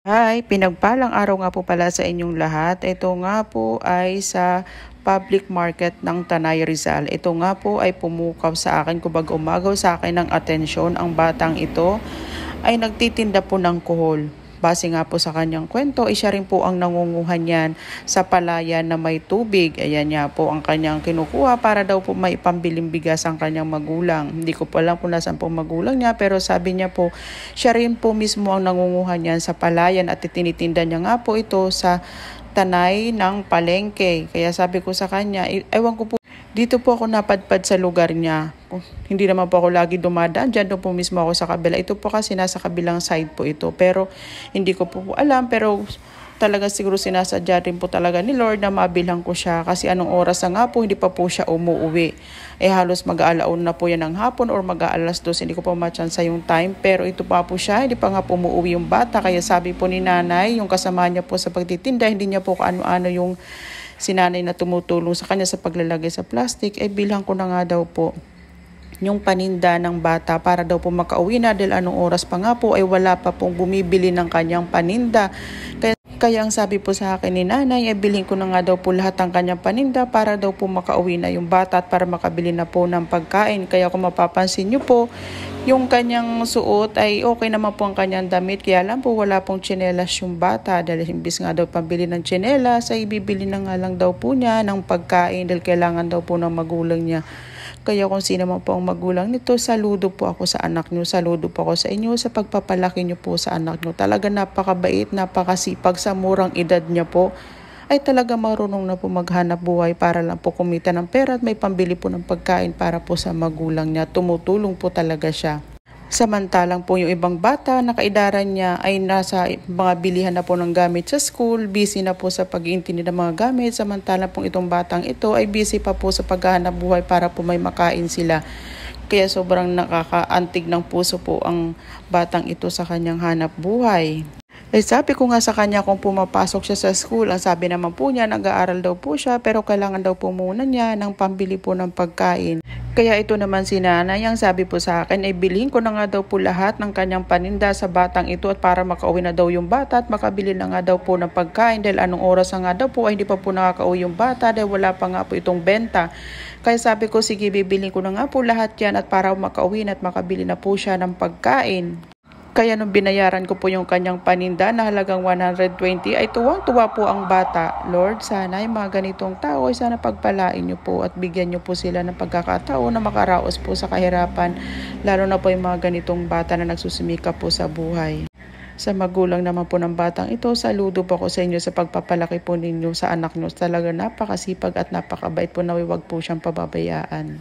Hi, pinagpalang araw nga po pala sa inyong lahat. Ito nga po ay sa public market ng Tanay Rizal. Ito nga po ay pumukaw sa akin, kumbaga umagaw sa akin ng atensyon. Ang batang ito ay nagtitinda po ng kuhol. Base nga po sa kanyang kwento, siya rin po ang nangunguha niyan sa palayan na may tubig. Ayan nga po ang kanyang kinukuha para daw po may pambiling bigas ang kanyang magulang. Hindi ko po alam kung nasaan po magulang niya, pero sabi niya po, siya rin po mismo ang nangunguha niyan sa palayan at tinitinda niya nga po ito sa Tanay ng palengke. Kaya sabi ko sa kanya, ewan ko po, dito po ako napadpad sa lugar niya. Hindi naman po ako lagi dumadaan. Diyan po mismo ako sa kabila. Ito po kasi nasa kabilang side po ito. Pero hindi ko po alam. Pero talaga siguro sinasadya rin po talaga ni Lord na mabilang ko siya. Kasi anong oras na nga po, hindi pa po siya umuwi. Halos mag-aalaon na po yan ng hapon or mag-aalas 2. Hindi ko pa matsansa yung time. Pero ito pa po siya. Hindi pa nga po umuwi yung bata. Kaya sabi po ni nanay, yung kasama niya po sa pagtitinda, hindi niya po ano-ano yung sinanay na tumutulong sa kanya sa paglalagay sa plastic, bilhan ko na nga daw po yung paninda ng bata para daw po makauwi na dahil anong oras pa nga po ay wala pa pong bumibili ng kanyang paninda. Kaya ang sabi po sa akin ni nanay, bilhin ko na nga daw po lahat ng kanyang paninda para daw po makauwi na yung bata at para makabili na po ng pagkain. Kaya kung mapapansin nyo po, yung kanyang suot ay okay naman po ang kanyang damit. Kaya lang po wala pong tsinelas yung bata dahil imbis nga daw pambili ng tsinelas ay bibili na nga lang daw po niya ng pagkain dahil kailangan daw po ng magulang niya. Kaya kung sino man po ang magulang nito, saludo po ako sa anak nyo, saludo po ako sa inyo sa pagpapalaki nyo po sa anak nyo. Talaga napakabait, napakasipag sa murang edad niya po. Ay talaga marunong na po maghanap buhay para lang po kumita ng pera at may pambili po ng pagkain para po sa magulang niya. Tumutulong po talaga siya. Samantalang po yung ibang bata na kaedaran niya ay nasa mga bilihan na po ng gamit sa school, busy na po sa pag-iintindi ng mga gamit. Samantalang po itong batang ito ay busy pa po sa paghahanap buhay para po may makain sila. Kaya sobrang nakakaantig ng puso po ang batang ito sa kanyang hanap buhay. Sabi ko nga sa kanya kung pumapasok siya sa school, ang sabi naman po niya nag-aaral daw po siya pero kailangan daw po muna niya ng pambili po ng pagkain. Kaya ito naman si nanay, ang sabi po sa akin ay bilhin ko na nga daw po lahat ng kanyang paninda sa batang ito at para makauwi na daw yung bata at makabili na nga daw po ng pagkain dahil anong oras na nga daw po ay hindi pa po nakakauwi yung bata dahil wala pa nga po itong benta. Kaya sabi ko sige bibilhin ko na nga po lahat yan at para makauwi na at makabili na po siya ng pagkain. Kaya nung binayaran ko po yung kanyang paninda na halagang 120 ay tuwang-tuwa po ang bata. Lord, sana yung mga ganitong tao ay sana pagpalain niyo po at bigyan niyo po sila ng pagkakataon na makaraos po sa kahirapan. Lalo na po yung mga ganitong bata na nagsusumikap po sa buhay. Sa magulang naman po ng batang ito, saludo po ako sa inyo sa pagpapalaki po ninyo sa anak nyo. Talaga napakasipag at napakabait po na huwag po siyang pababayaan.